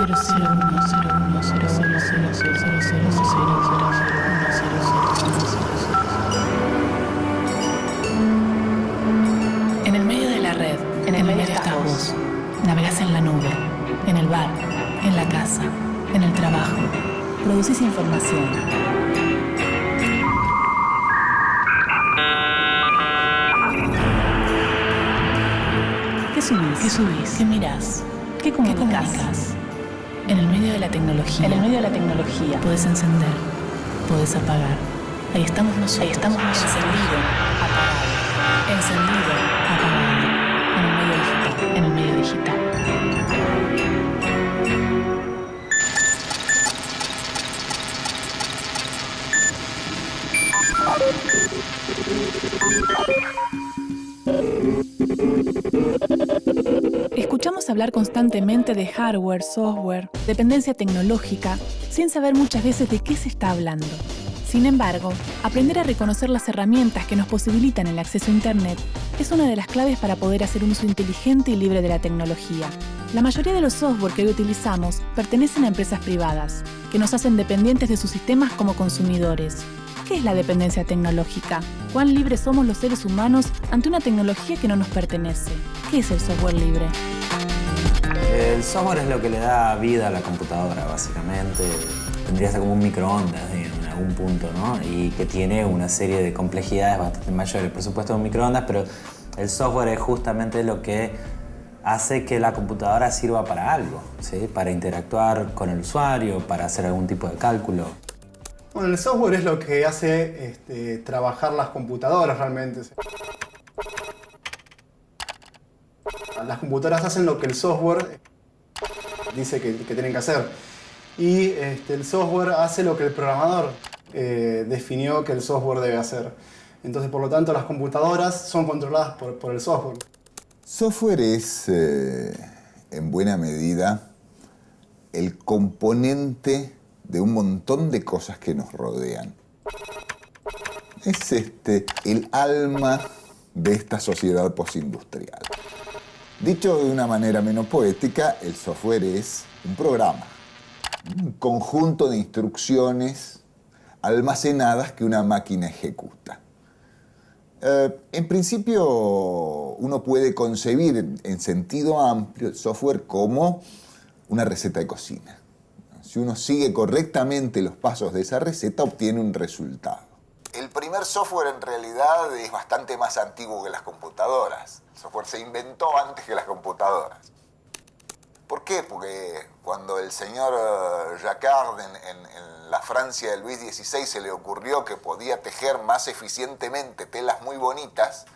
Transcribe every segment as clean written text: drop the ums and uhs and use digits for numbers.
En el medio de la red, en el medio estás vos. Navegás en la nube, en el bar, en la casa, en el trabajo. Producís información. ¿Qué subís? ¿Qué subís? ¿Qué mirás? ¿Qué comunicas? En el medio de la tecnología. En el medio de la tecnología. Podés encender, podés apagar. Ahí estamos nosotros. Ahí estamos nosotros. Encendido, apagado. Encendido, apagado. En el medio digital. En el medio digital. Escuchamos hablar constantemente de hardware, software, dependencia tecnológica, sin saber muchas veces de qué se está hablando. Sin embargo, aprender a reconocer las herramientas que nos posibilitan el acceso a Internet es una de las claves para poder hacer un uso inteligente y libre de la tecnología. La mayoría de los software que hoy utilizamos pertenecen a empresas privadas, que nos hacen dependientes de sus sistemas como consumidores. ¿Qué es la dependencia tecnológica? ¿Cuán libres somos los seres humanos ante una tecnología que no nos pertenece? ¿Qué es el software libre? El software es lo que le da vida a la computadora, básicamente. Tendría que ser como un microondas en algún punto, ¿no? Y que tiene una serie de complejidades bastante mayores. Por supuesto, un microondas, pero el software es justamente lo que hace que la computadora sirva para algo, ¿sí? Para interactuar con el usuario, para hacer algún tipo de cálculo. Bueno, el software es lo que hace trabajar las computadoras realmente. Las computadoras hacen lo que el software dice que tienen que hacer. Y el software hace lo que el programador definió que el software debe hacer. Entonces, por lo tanto, las computadoras son controladas por el software. Software es, en buena medida, el componente de un montón de cosas que nos rodean. Es el alma de esta sociedad postindustrial. Dicho de una manera menos poética, el software es un programa, un conjunto de instrucciones almacenadas que una máquina ejecuta. En principio, uno puede concebir en sentido amplio el software como una receta de cocina. Si uno sigue correctamente los pasos de esa receta, obtiene un resultado. El primer software en realidad es bastante más antiguo que las computadoras. El software se inventó antes que las computadoras. ¿Por qué? Porque cuando el señor Jacquard en la Francia de Luis XVI se le ocurrió que podía tejer más eficientemente telas muy bonitas,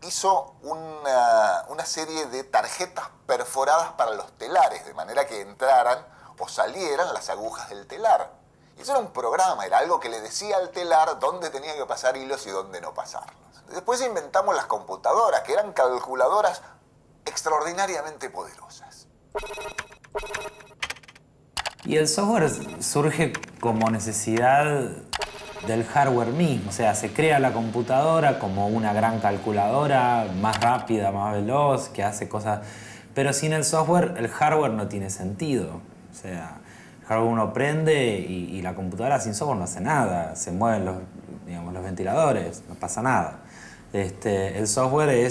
hizo una serie de tarjetas perforadas para los telares, de manera que entraran o salieran las agujas del telar. Y eso era un programa, era algo que le decía al telar dónde tenía que pasar hilos y dónde no pasarlos. Después inventamos las computadoras, que eran calculadoras extraordinariamente poderosas. Y el software surge como necesidad del hardware mismo. O sea, se crea la computadora como una gran calculadora, más rápida, más veloz, que hace cosas... Pero sin el software, el hardware no tiene sentido. O sea, el hardware uno prende y la computadora sin software no hace nada. Se mueven los ventiladores, no pasa nada. El software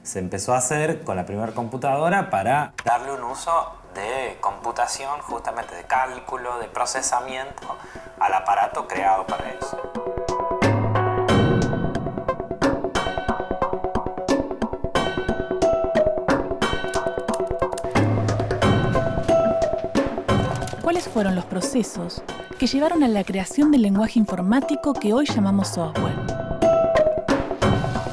se empezó a hacer con la primera computadora para darle un uso de computación, justamente de cálculo, de procesamiento al aparato creado para eso. ¿Cuáles fueron los procesos que llevaron a la creación del lenguaje informático que hoy llamamos software?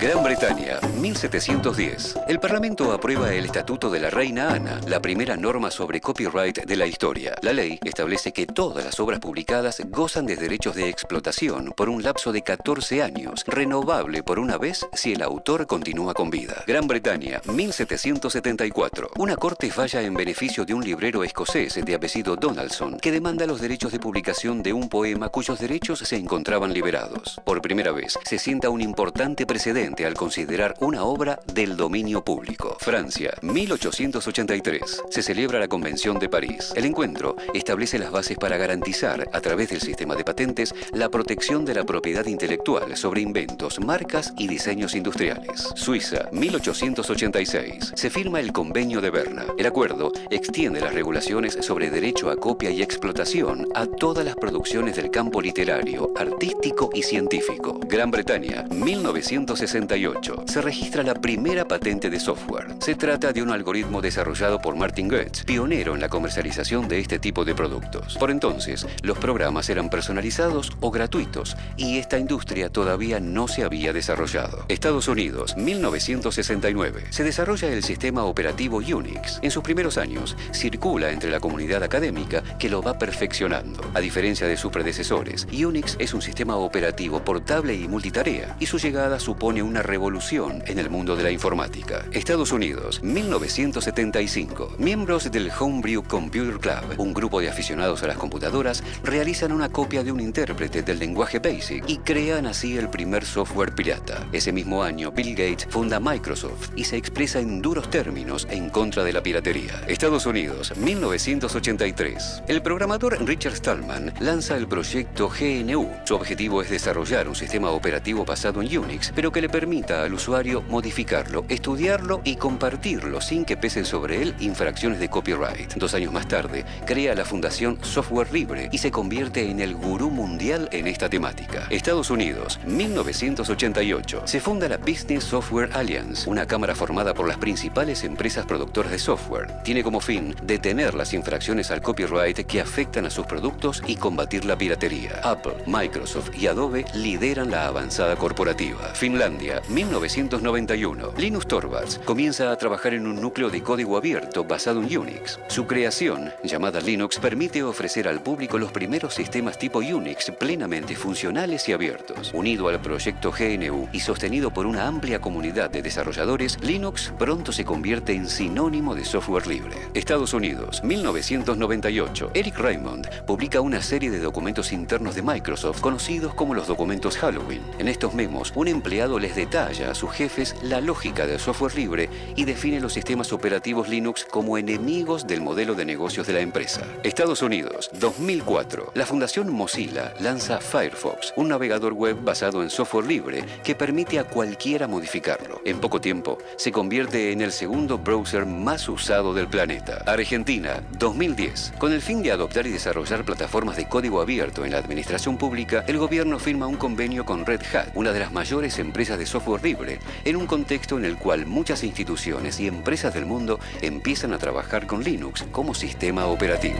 Gran Bretaña, 1710. El Parlamento aprueba el Estatuto de la Reina Ana, la primera norma sobre copyright de la historia. La ley establece que todas las obras publicadas gozan de derechos de explotación por un lapso de 14 años, renovable por una vez si el autor continúa con vida. Gran Bretaña, 1774. Una corte falla en beneficio de un librero escocés de apellido Donaldson, que demanda los derechos de publicación de un poema cuyos derechos se encontraban liberados. Por primera vez, se sienta un importante precedente diferente al considerar una obra del dominio público. Francia, 1883. Se celebra la Convención de París. El encuentro establece las bases para garantizar, a través del sistema de patentes, la protección de la propiedad intelectual sobre inventos, marcas y diseños industriales. Suiza, 1886. Se firma el Convenio de Berna. El acuerdo extiende las regulaciones sobre derecho a copia y explotación a todas las producciones del campo literario, artístico y científico. Gran Bretaña, 1968. Se registra la primera patente de software. Se trata de un algoritmo desarrollado por Martin Goetz, pionero en la comercialización de este tipo de productos. Por entonces, los programas eran personalizados o gratuitos y esta industria todavía no se había desarrollado. Estados Unidos, 1969. Se desarrolla el sistema operativo Unix. En sus primeros años, circula entre la comunidad académica que lo va perfeccionando. A diferencia de sus predecesores, Unix es un sistema operativo portable y multitarea, y su llegada supone una revolución en el mundo de la informática. Estados Unidos, 1975. Miembros del Homebrew Computer Club, un grupo de aficionados a las computadoras, realizan una copia de un intérprete del lenguaje BASIC y crean así el primer software pirata. Ese mismo año, Bill Gates funda Microsoft y se expresa en duros términos en contra de la piratería. Estados Unidos, 1983. El programador Richard Stallman lanza el proyecto GNU. Su objetivo es desarrollar un sistema operativo basado en Unix, pero que le permita al usuario modificarlo, estudiarlo y compartirlo sin que pesen sobre él infracciones de copyright. 2 años más tarde, crea la fundación Software Libre y se convierte en el gurú mundial en esta temática. Estados Unidos, 1988. Se funda la Business Software Alliance, una cámara formada por las principales empresas productoras de software. Tiene como fin detener las infracciones al copyright que afectan a sus productos y combatir la piratería. Apple, Microsoft y Adobe lideran la avanzada corporativa. Finlandia, 1991. Linus Torvalds comienza a trabajar en un núcleo de código abierto basado en Unix. Su creación, llamada Linux, permite ofrecer al público los primeros sistemas tipo Unix plenamente funcionales y abiertos. Unido al proyecto GNU y sostenido por una amplia comunidad de desarrolladores, Linux pronto se convierte en sinónimo de software libre. Estados Unidos, 1998. Eric Raymond publica una serie de documentos internos de Microsoft conocidos como los documentos Halloween. En estos memos, un empleado les detalla a sus jefes la lógica del software libre y define los sistemas operativos Linux como enemigos del modelo de negocios de la empresa. Estados Unidos, 2004. La Fundación Mozilla lanza Firefox, un navegador web basado en software libre que permite a cualquiera modificarlo. En poco tiempo, se convierte en el segundo browser más usado del planeta. Argentina, 2010. Con el fin de adoptar y desarrollar plataformas de código abierto en la administración pública, el gobierno firma un convenio con Red Hat, una de las mayores empresas de software libre, en un contexto en el cual muchas instituciones y empresas del mundo empiezan a trabajar con Linux como sistema operativo.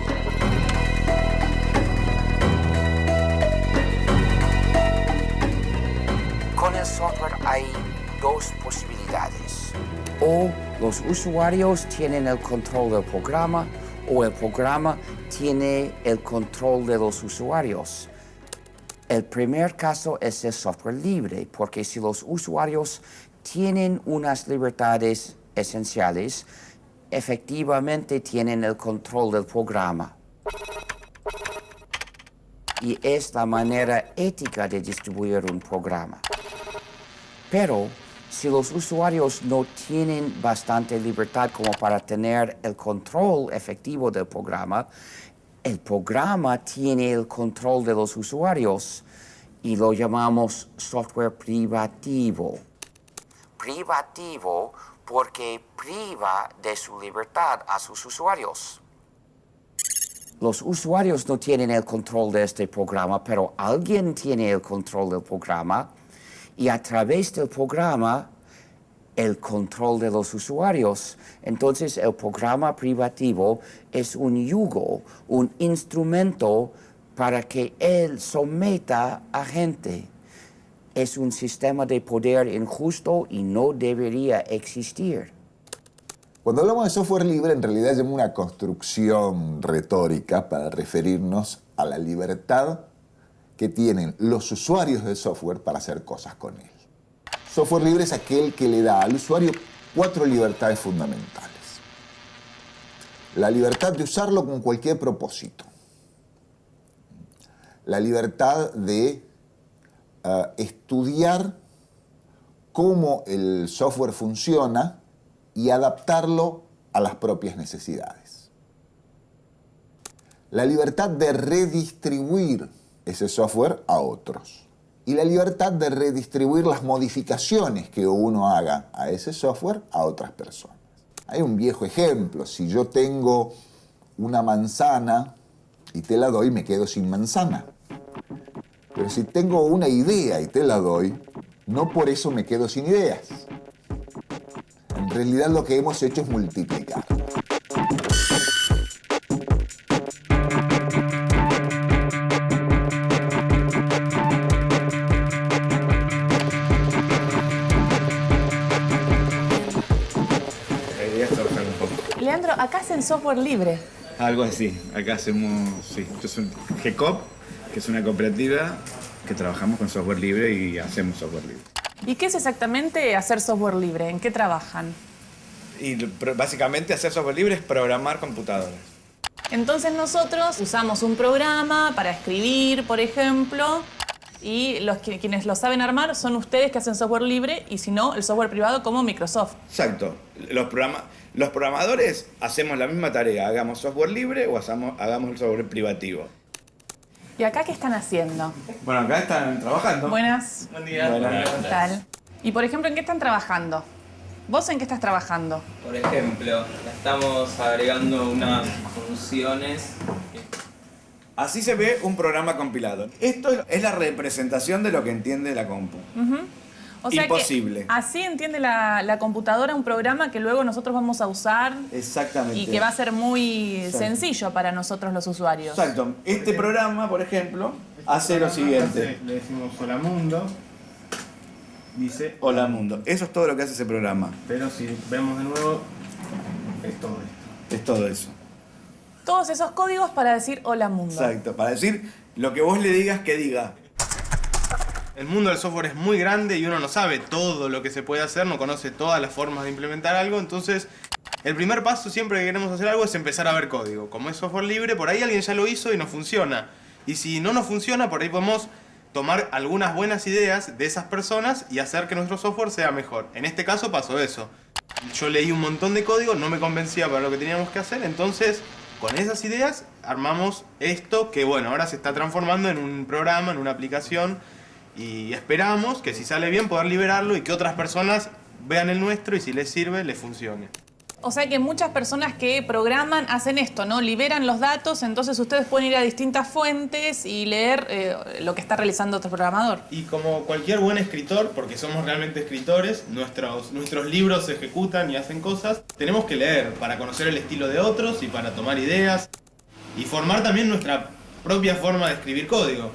Con el software hay dos posibilidades. O los usuarios tienen el control del programa o el programa tiene el control de los usuarios. El primer caso es el software libre, porque si los usuarios tienen unas libertades esenciales, efectivamente tienen el control del programa. Y es la manera ética de distribuir un programa. Pero si los usuarios no tienen bastante libertad como para tener el control efectivo del programa, el programa tiene el control de los usuarios y lo llamamos software privativo. Privativo porque priva de su libertad a sus usuarios. Los usuarios no tienen el control de este programa, pero alguien tiene el control del programa y a través del programa el control de los usuarios. Entonces el programa privativo es un yugo, un instrumento para que él someta a gente. Es un sistema de poder injusto y no debería existir. Cuando hablamos de software libre, en realidad es una construcción retórica para referirnos a la libertad que tienen los usuarios del software para hacer cosas con él. Software libre es aquel que le da al usuario 4 libertades fundamentales. La libertad de usarlo con cualquier propósito. La libertad de estudiar cómo el software funciona y adaptarlo a las propias necesidades. La libertad de redistribuir ese software a otros. Y la libertad de redistribuir las modificaciones que uno haga a ese software a otras personas. Hay un viejo ejemplo. Si yo tengo una manzana y te la doy, me quedo sin manzana. Pero si tengo una idea y te la doy, no por eso me quedo sin ideas. En realidad lo que hemos hecho es multiplicar. Leandro, acá hacen software libre. Algo así. Acá hacemos, sí. Esto es un GECOP, que es una cooperativa que trabajamos con software libre y hacemos software libre. ¿Y qué es exactamente hacer software libre? ¿En qué trabajan? Y básicamente hacer software libre es programar computadoras. Entonces nosotros usamos un programa para escribir, por ejemplo, y quienes lo saben armar son ustedes que hacen software libre y si no, el software privado como Microsoft. Exacto. Los programadores hacemos la misma tarea, hagamos software libre o hagamos el software privativo. ¿Y acá qué están haciendo? Bueno, acá están trabajando. Buenas. Buen día. ¿Qué tal? Y por ejemplo, ¿en qué están trabajando? ¿Vos en qué estás trabajando? Por ejemplo, estamos agregando unas funciones. Así se ve un programa compilado. Esto es la representación de lo que entiende la compu. O sea Imposible. que así entiende la computadora un programa que luego nosotros vamos a usar Exactamente. y que va a ser muy Exacto. sencillo para nosotros los usuarios. Exacto. Este programa, por ejemplo, hace lo siguiente. Le decimos hola mundo, dice Hola mundo. Eso es todo lo que hace ese programa. pero si vemos de nuevo, es todo esto. Es todo eso. Todos esos códigos para decir hola mundo. Exacto. Para decir lo que vos le digas que diga. El mundo del software es muy grande y uno no sabe todo lo que se puede hacer, no conoce todas las formas de implementar algo, entonces el primer paso siempre que queremos hacer algo es empezar a ver código. Como es software libre, por ahí alguien ya lo hizo y no funciona. Y si no nos funciona, por ahí podemos tomar algunas buenas ideas de esas personas y hacer que nuestro software sea mejor. En este caso pasó eso. Yo leí un montón de código, no me convencía para lo que teníamos que hacer, entonces con esas ideas armamos esto que bueno, ahora se está transformando en un programa, en una aplicación y esperamos que si sale bien poder liberarlo y que otras personas vean el nuestro y si les sirve, les funcione. O sea que muchas personas que programan hacen esto, ¿no? Liberan los datos, entonces ustedes pueden ir a distintas fuentes y leer lo que está realizando otro programador. Y como cualquier buen escritor, porque somos realmente escritores, nuestros libros se ejecutan y hacen cosas, tenemos que leer para conocer el estilo de otros y para tomar ideas y formar también nuestra propia forma de escribir código.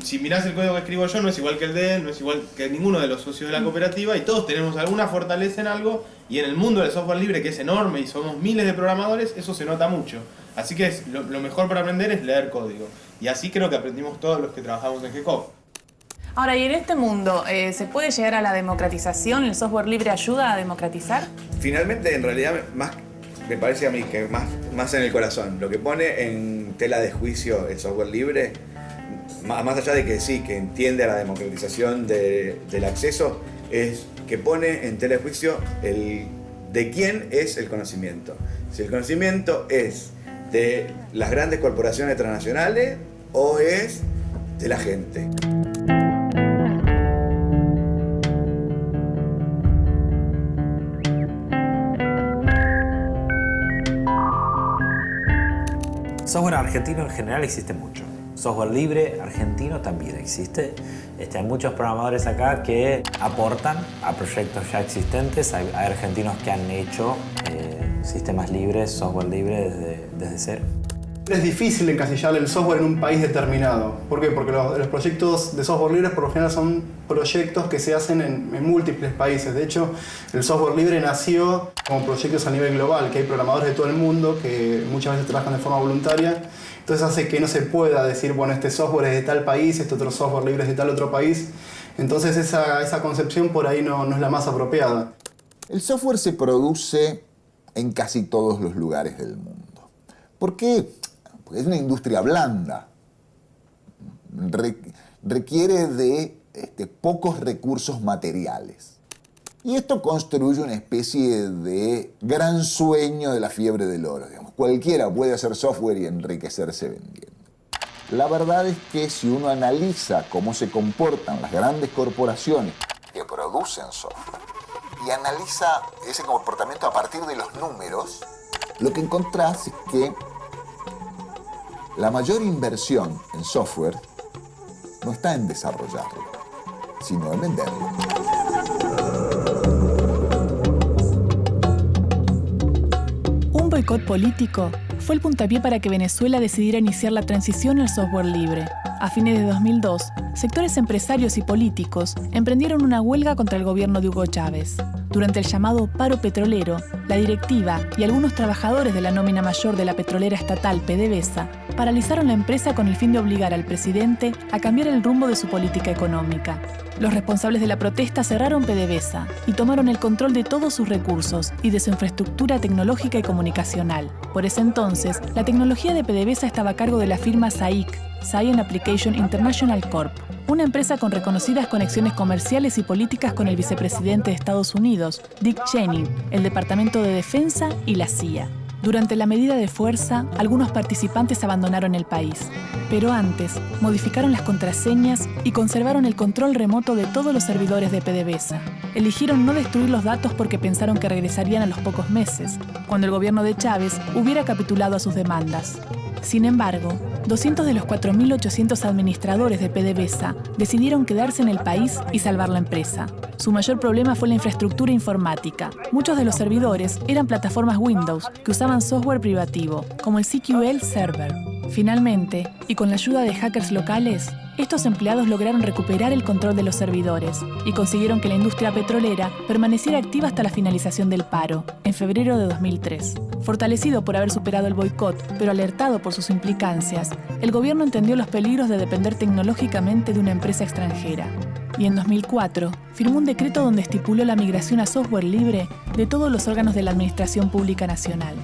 Si mirás el código que escribo yo, no es igual que el de él, no es igual que ninguno de los socios de la cooperativa y todos tenemos alguna fortaleza en algo y en el mundo del software libre, que es enorme y somos miles de programadores, eso se nota mucho. Así que lo mejor para aprender es leer código. Y así creo que aprendimos todos los que trabajamos en GECOP. Ahora, ¿y en este mundo se puede llegar a la democratización? ¿El software libre ayuda a democratizar? Finalmente, en realidad, más me parece a mí que más en el corazón. Lo que pone en tela de juicio el software libre, más allá de que sí, que entiende a la democratización del acceso, es que pone en tela de juicio de quién es el conocimiento. Si el conocimiento es de las grandes corporaciones transnacionales o es de la gente. Software argentino en general existe mucho. Software libre argentino también existe. Hay muchos programadores acá que aportan a proyectos ya existentes. Hay argentinos que han hecho sistemas libres, software libre desde cero. Es difícil encasillar el software en un país determinado. ¿Por qué? Porque los proyectos de software libre por lo general son proyectos que se hacen en múltiples países. De hecho, el software libre nació como proyectos a nivel global, que hay programadores de todo el mundo que muchas veces trabajan de forma voluntaria. Entonces hace que no se pueda decir, bueno, este software es de tal país, este otro software libre es de tal otro país. Entonces esa concepción por ahí no es la más apropiada. El software se produce en casi todos los lugares del mundo. ¿Por qué? Porque es una industria blanda. Requiere de pocos recursos materiales. Y esto construye una especie de gran sueño de la fiebre del oro. Digamos. Cualquiera puede hacer software y enriquecerse vendiendo. La verdad es que si uno analiza cómo se comportan las grandes corporaciones que producen software y analiza ese comportamiento a partir de los números, lo que encontrás es que la mayor inversión en software no está en desarrollarlo, sino en venderlo. Un boicot político fue el puntapié para que Venezuela decidiera iniciar la transición al software libre. A fines de 2002, sectores empresarios y políticos emprendieron una huelga contra el gobierno de Hugo Chávez. Durante el llamado paro petrolero, la directiva y algunos trabajadores de la nómina mayor de la petrolera estatal PDVSA paralizaron la empresa con el fin de obligar al presidente a cambiar el rumbo de su política económica. Los responsables de la protesta cerraron PDVSA y tomaron el control de todos sus recursos y de su infraestructura tecnológica y comunicacional. Por ese entonces, la tecnología de PDVSA estaba a cargo de la firma SAIC, Science Application International Corp., una empresa con reconocidas conexiones comerciales y políticas con el vicepresidente de Estados Unidos, Dick Cheney, el Departamento de Defensa y la CIA. Durante la medida de fuerza, algunos participantes abandonaron el país. Pero antes, modificaron las contraseñas y conservaron el control remoto de todos los servidores de PDVSA. Eligieron no destruir los datos porque pensaron que regresarían a los pocos meses, cuando el gobierno de Chávez hubiera capitulado a sus demandas. Sin embargo, 200 de los 4.800 administradores de PDVSA decidieron quedarse en el país y salvar la empresa. Su mayor problema fue la infraestructura informática. Muchos de los servidores eran plataformas Windows que usaban software privativo, como el CQL Server. Finalmente, y con la ayuda de hackers locales, estos empleados lograron recuperar el control de los servidores y consiguieron que la industria petrolera permaneciera activa hasta la finalización del paro, en febrero de 2003. Fortalecido por haber superado el boicot, pero alertado por sus implicancias, el gobierno entendió los peligros de depender tecnológicamente de una empresa extranjera. Y en 2004, firmó un decreto donde estipuló la migración a software libre de todos los órganos de la Administración Pública Nacional.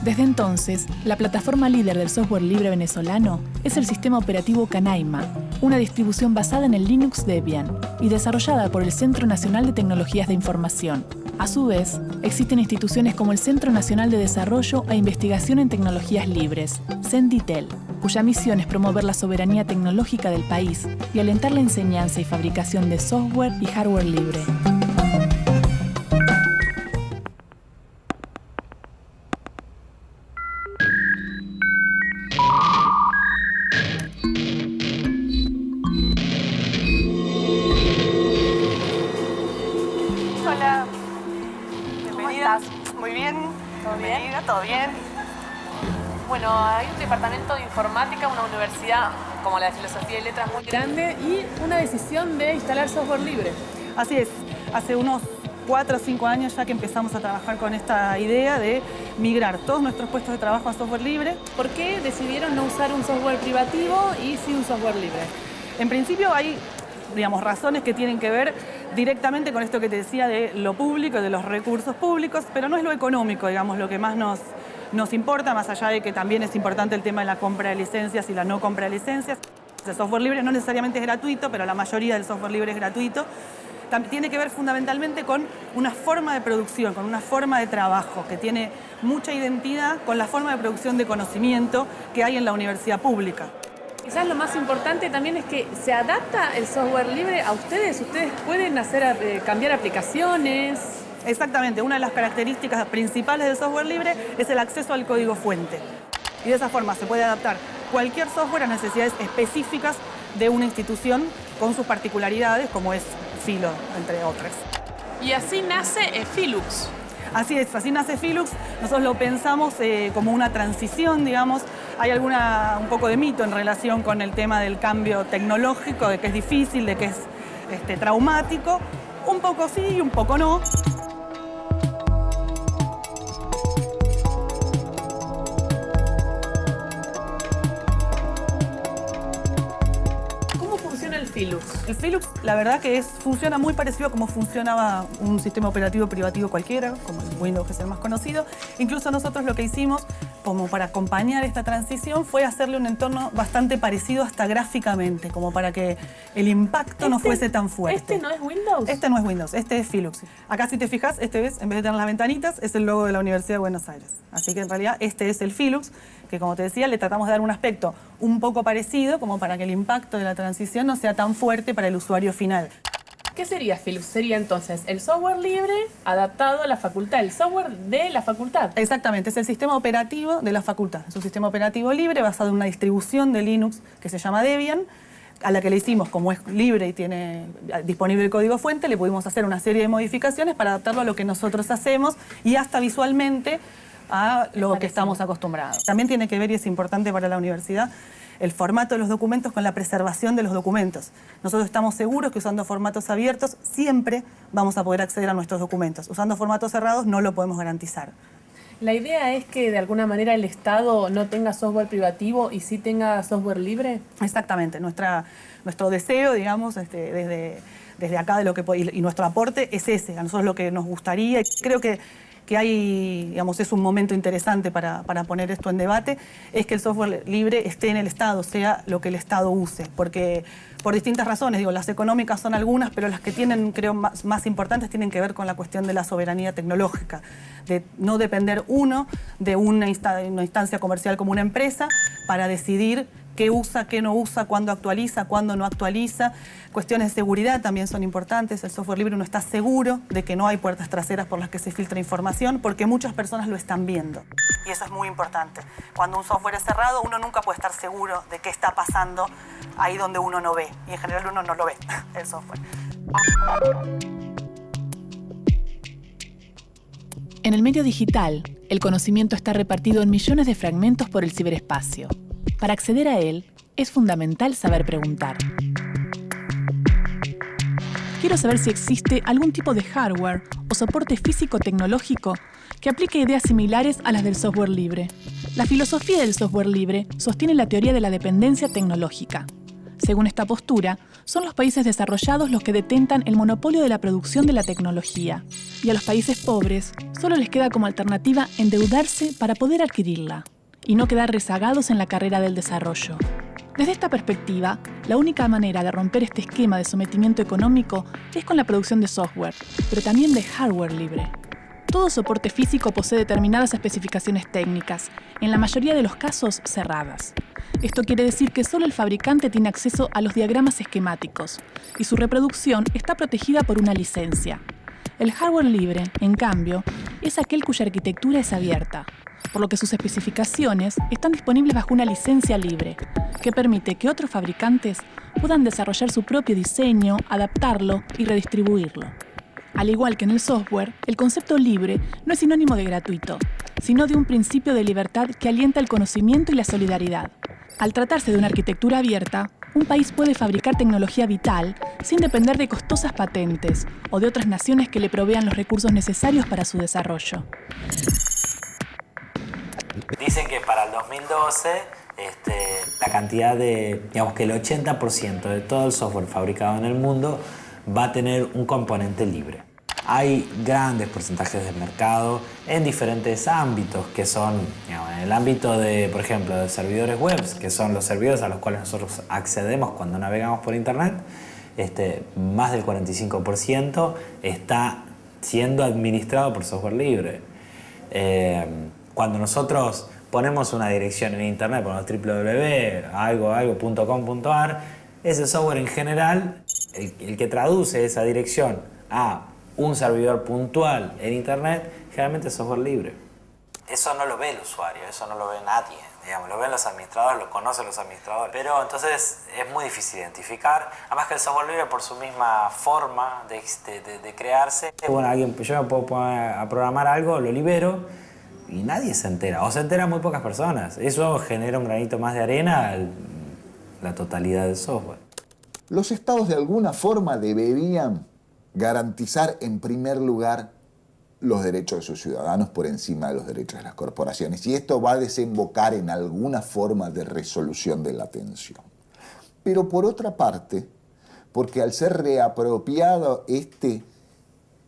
Desde entonces, la plataforma líder del software libre venezolano es el sistema operativo Canaima, una distribución basada en el Linux Debian y desarrollada por el Centro Nacional de Tecnologías de Información. A su vez, existen instituciones como el Centro Nacional de Desarrollo e Investigación en Tecnologías Libres, CENDITEL, cuya misión es promover la soberanía tecnológica del país y alentar la enseñanza y fabricación de software y hardware libre. Hola, bienvenida. Muy bien, ¿todo bien? ¿Todo bien? Bueno, hay un departamento de informática, una universidad como la de Filosofía y Letras muy grande y una decisión de instalar software libre. Así es, hace unos 4 o 5 años ya que empezamos a trabajar con esta idea de migrar todos nuestros puestos de trabajo a software libre. ¿Por qué decidieron no usar un software privativo y sí un software libre? En principio hay, digamos, razones que tienen que ver directamente con esto que te decía de lo público, de los recursos públicos, pero no es lo económico, digamos, lo que más nos importa, más allá de que también es importante el tema de la compra de licencias y la no compra de licencias. El software libre no necesariamente es gratuito, pero la mayoría del software libre es gratuito. También tiene que ver fundamentalmente con una forma de producción, con una forma de trabajo que tiene mucha identidad con la forma de producción de conocimiento que hay en la universidad pública. Quizás lo más importante también es que se adapta el software libre a ustedes. Ustedes pueden cambiar aplicaciones. Exactamente, una de las características principales del software libre es el acceso al código fuente. Y de esa forma se puede adaptar cualquier software a necesidades específicas de una institución con sus particularidades, como es Filo, entre otras. Y así nace Filux. Así es, así nace Filux. Nosotros lo pensamos como una transición, digamos. Hay un poco de mito en relación con el tema del cambio tecnológico, de que es difícil, de que es traumático. Un poco sí y un poco no. Filux. El Filux, la verdad que funciona muy parecido a como funcionaba un sistema operativo privativo cualquiera, como el Windows, que es el más conocido. Incluso nosotros lo que hicimos como para acompañar esta transición, fue hacerle un entorno bastante parecido hasta gráficamente, como para que el impacto no fuese tan fuerte. ¿Este no es Windows? Este no es Windows, este es Philux. Acá si te fijas, este ves, en vez de tener las ventanitas, es el logo de la Universidad de Buenos Aires. Así que en realidad este es el Philux, que como te decía, le tratamos de dar un aspecto un poco parecido, como para que el impacto de la transición no sea tan fuerte para el usuario final. ¿Qué sería Philux? Sería entonces el software libre adaptado a la facultad, el software de la facultad. Exactamente, es el sistema operativo de la facultad. Es un sistema operativo libre basado en una distribución de Linux que se llama Debian, a la que le hicimos, como es libre y tiene disponible el código fuente, le pudimos hacer una serie de modificaciones para adaptarlo a lo que nosotros hacemos y hasta visualmente a lo que estamos acostumbrados. También tiene que ver, y es importante para la universidad, el formato de los documentos con la preservación de los documentos. Nosotros estamos seguros que usando formatos abiertos siempre vamos a poder acceder a nuestros documentos. Usando formatos cerrados no lo podemos garantizar. La idea es que de alguna manera el Estado no tenga software privativo y sí tenga software libre. Exactamente. Nuestro deseo, digamos, desde acá y nuestro aporte es ese. A nosotros lo que nos gustaría, creo que hay, digamos, es un momento interesante para poner esto en debate, es que el software libre esté en el Estado, sea lo que el Estado use, porque por distintas razones, digo, las económicas son algunas, pero las que tienen, creo, más importantes tienen que ver con la cuestión de la soberanía tecnológica, de no depender uno de una instancia comercial como una empresa para decidir qué usa, qué no usa, cuándo actualiza, cuándo no actualiza. Cuestiones de seguridad también son importantes. El software libre uno está seguro de que no hay puertas traseras por las que se filtra información porque muchas personas lo están viendo. Y eso es muy importante. Cuando un software es cerrado, uno nunca puede estar seguro de qué está pasando ahí donde uno no ve. Y en general uno no lo ve, el software. En el medio digital, el conocimiento está repartido en millones de fragmentos por el ciberespacio. Para acceder a él, es fundamental saber preguntar. Quiero saber si existe algún tipo de hardware o soporte físico-tecnológico que aplique ideas similares a las del software libre. La filosofía del software libre sostiene la teoría de la dependencia tecnológica. Según esta postura, son los países desarrollados los que detentan el monopolio de la producción de la tecnología, y a los países pobres solo les queda como alternativa endeudarse para poder adquirirla y no quedar rezagados en la carrera del desarrollo. Desde esta perspectiva, la única manera de romper este esquema de sometimiento económico es con la producción de software, pero también de hardware libre. Todo soporte físico posee determinadas especificaciones técnicas, en la mayoría de los casos cerradas. Esto quiere decir que solo el fabricante tiene acceso a los diagramas esquemáticos, y su reproducción está protegida por una licencia. El hardware libre, en cambio, es aquel cuya arquitectura es abierta, por lo que sus especificaciones están disponibles bajo una licencia libre, que permite que otros fabricantes puedan desarrollar su propio diseño, adaptarlo y redistribuirlo. Al igual que en el software, el concepto libre no es sinónimo de gratuito, sino de un principio de libertad que alienta el conocimiento y la solidaridad. Al tratarse de una arquitectura abierta, un país puede fabricar tecnología vital sin depender de costosas patentes o de otras naciones que le provean los recursos necesarios para su desarrollo. Dicen que para el 2012 la cantidad de, digamos que el 80% de todo el software fabricado en el mundo va a tener un componente libre. Hay grandes porcentajes del mercado en diferentes ámbitos, que son, digamos, en el ámbito de, por ejemplo, de servidores web, que son los servidores a los cuales nosotros accedemos cuando navegamos por Internet. Más del 45% está siendo administrado por software libre. Cuando nosotros ponemos una dirección en Internet, ponemos www.algo.com.ar, ese software en general, el que traduce esa dirección a un servidor puntual en Internet, generalmente es software libre. Eso no lo ve el usuario, eso no lo ve nadie. Digamos, lo ven los administradores, lo conocen los administradores. Pero entonces es muy difícil identificar. Además que el software libre, por su misma forma de crearse, bueno, yo me puedo poner a programar algo, lo libero y nadie se entera. O se enteran muy pocas personas. Eso genera un granito más de arena a la totalidad del software. Los estados de alguna forma deberían garantizar en primer lugar los derechos de sus ciudadanos por encima de los derechos de las corporaciones. Y esto va a desembocar en alguna forma de resolución de la tensión. Pero por otra parte, porque al ser reapropiado este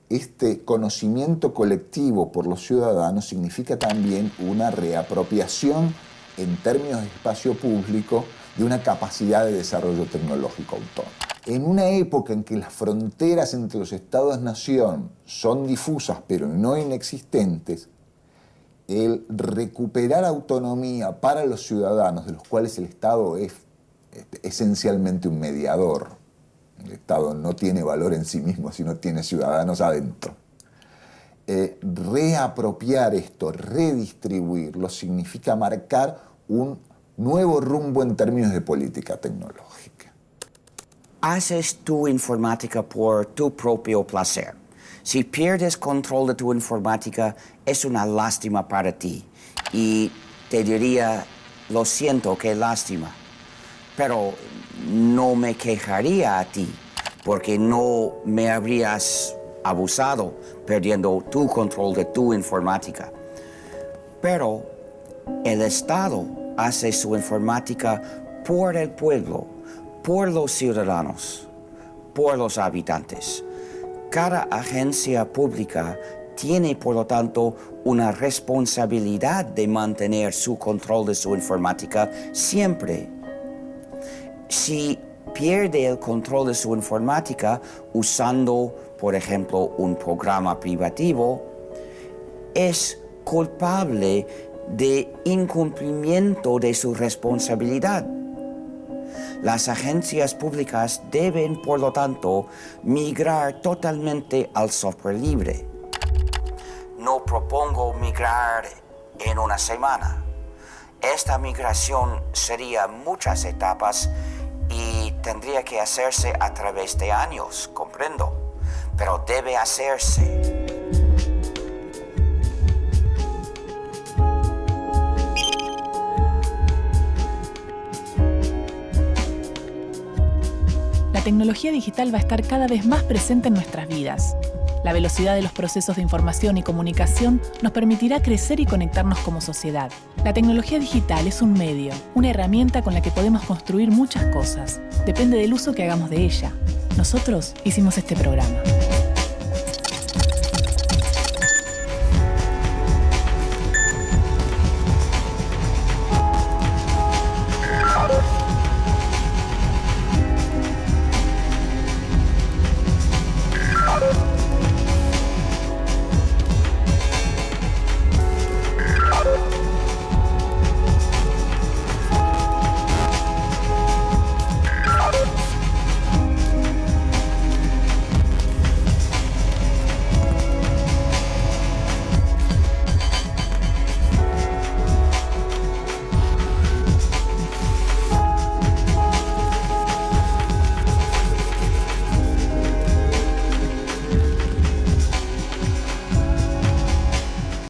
este conocimiento colectivo por los ciudadanos significa también una reapropiación en términos de espacio público de una capacidad de desarrollo tecnológico autónomo. En una época en que las fronteras entre los estados-nación son difusas pero no inexistentes, el recuperar autonomía para los ciudadanos, de los cuales el Estado es esencialmente un mediador. El Estado no tiene valor en sí mismo, sino tiene ciudadanos adentro. Reapropiar esto, redistribuirlo, significa marcar un nuevo rumbo en términos de política tecnológica. Haces tu informática por tu propio placer. Si pierdes control de tu informática, es una lástima para ti. Y te diría, lo siento, qué lástima. Pero no me quejaría a ti, porque no me habrías abusado perdiendo tu control de tu informática. Pero el Estado hace su informática por el pueblo, por los ciudadanos, por los habitantes. Cada agencia pública tiene, por lo tanto, una responsabilidad de mantener su control de su informática siempre. Si pierde el control de su informática usando, por ejemplo, un programa privativo, es culpable de incumplimiento de su responsabilidad. Las agencias públicas deben, por lo tanto, migrar totalmente al software libre. No propongo migrar en una semana. Esta migración sería muchas etapas y tendría que hacerse a través de años, comprendo, pero debe hacerse. La tecnología digital va a estar cada vez más presente en nuestras vidas. La velocidad de los procesos de información y comunicación nos permitirá crecer y conectarnos como sociedad. La tecnología digital es un medio, una herramienta con la que podemos construir muchas cosas. Depende del uso que hagamos de ella. Nosotros hicimos este programa.